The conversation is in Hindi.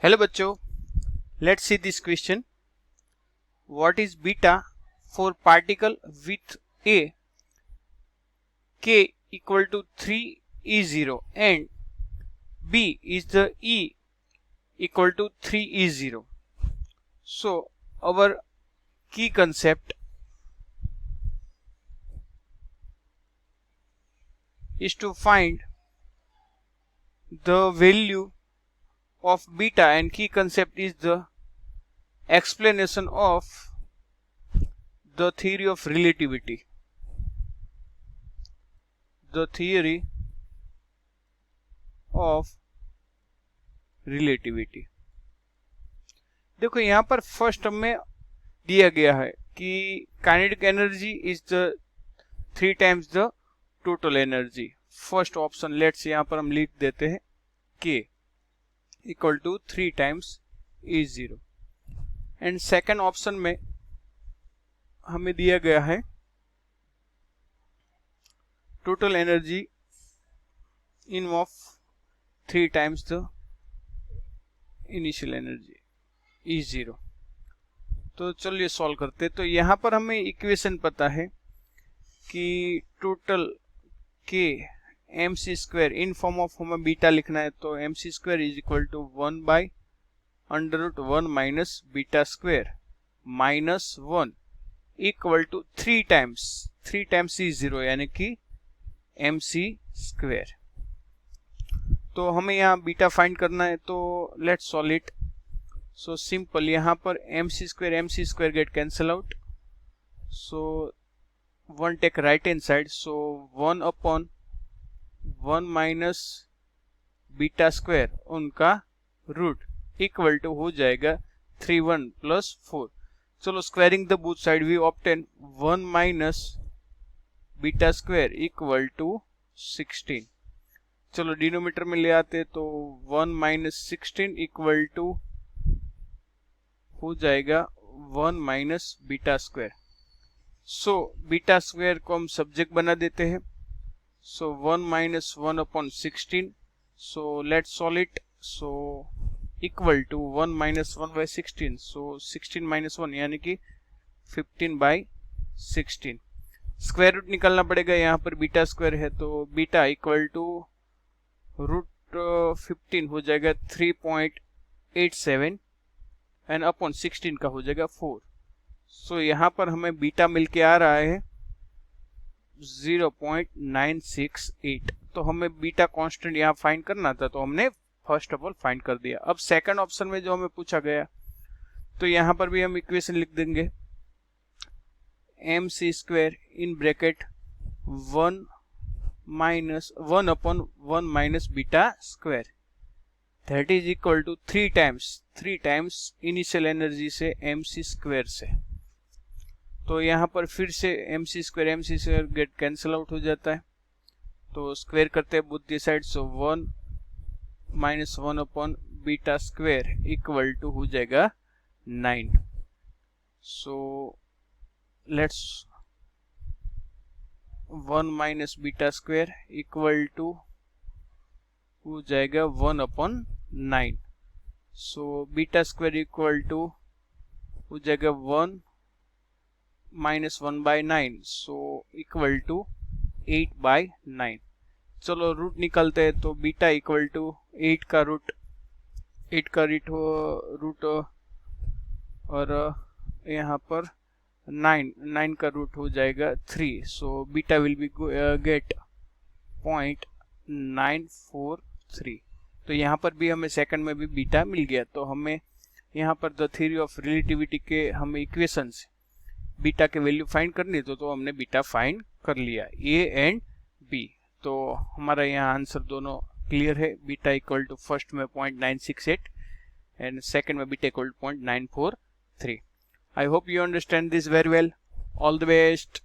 हेलो बच्चों, let's see this question. What is beta for particle with A k equal to 3e0 and b is the e equal to 3e0. So our key concept is to find the value of beta, and key concept is the explanation of the theory of relativity. The theory of relativity. देखो यहाँ पर फर्स्ट में दिया गया है कि kinetic energy is the 3 times the total energy. First option let's यहाँ पर हम लिख देते हैं k इक्वल to 3 times E0. And second option में हमें दिया गया है total energy in of 3 times the initial energy E0. तो चलिए सॉल्व करते. तो यहाँ पर हमें इक्वेशन पता है कि total k mc square in form of हमें बीटा लिखना है, तो mc square is equal to 1 by √1 minus beta square minus 1 equal to 3 times E0 यानी कि mc स्क्वायर. तो हमें यहाँ बीटा फाइंड करना है, तो let's solve it. So simple, यहाँ पर mc square get cancel out. So 1 take right hand side, so 1 upon 1 minus beta square उनका रूट इक्वल टू हो जाएगा 3 1 प्लस 4. चलो squaring the both side we obtain 1 minus beta square equal to 16. चलो डिनोमीटर में ले आते, तो 1 माइनस 16 इक्वल टू हो जाएगा 1 minus beta square. So beta square को हम सब्जेक्ट बना देते हैं. So 1 minus 1 upon 16. So let's solve it. So equal to 1 minus 1 by 16. So 16 minus 1 यानी कि 15 बाई 16. स्क्वायर रूट निकालना पड़ेगा. यहाँ पर बीटा स्क्वायर है, तो बीटा इक्वल टू रूट 15 हो जाएगा 3.87 एंड अपॉन 16 का हो जाएगा 4. सो यहाँ पर हमें बीटा मिलके आ रहा है 0.968. तो हमें बीटा कांस्टेंट यहाँ फाइंड करना था, तो हमने फर्स्ट ऑफ ऑल फाइंड कर दिया. अब सेकंड ऑप्शन में जो हमें पूछा गया, तो यहाँ पर भी हम इक्वेशन लिख देंगे mc square in bracket 1 upon 1 minus beta square that is equal to 3 times initial energy से mc स्क्वायर से. तो यहाँ पर फिर से mc square get cancel out हो जाता है, तो स्क्वायर करते हैं both the side. So 1 minus 1 upon beta square equal to हो जाएगा 9. So let's 1 minus beta square equal to हो जाएगा 1 upon 9. So beta square equal to हो जाएगा 1 minus 1 by 9. So equal to 8 by 9. चलो रूट निकालते हैं, तो बीटा इक्वल टू 8 का रूट और यहाँ पर 9 का रूट हो जाएगा 3. So beta will be get 0.943. तो यहाँ पर भी हमें सेकंड में भी बीटा मिल गया. तो हमें यहाँ पर द थ्योरी ऑफ रिलेटिविटी के हमें इक्वेशन से बीटा के वैल्यू फाइंड करनी, तो हमने बीटा फाइंड कर लिया ए एंड बी. तो हमारा यहाँ आंसर दोनों क्लियर है. बीटा इक्वल टू फर्स्ट में 0.968 एंड सेकंड में beta equal to 0.943. I hope you understand this very well. All the best.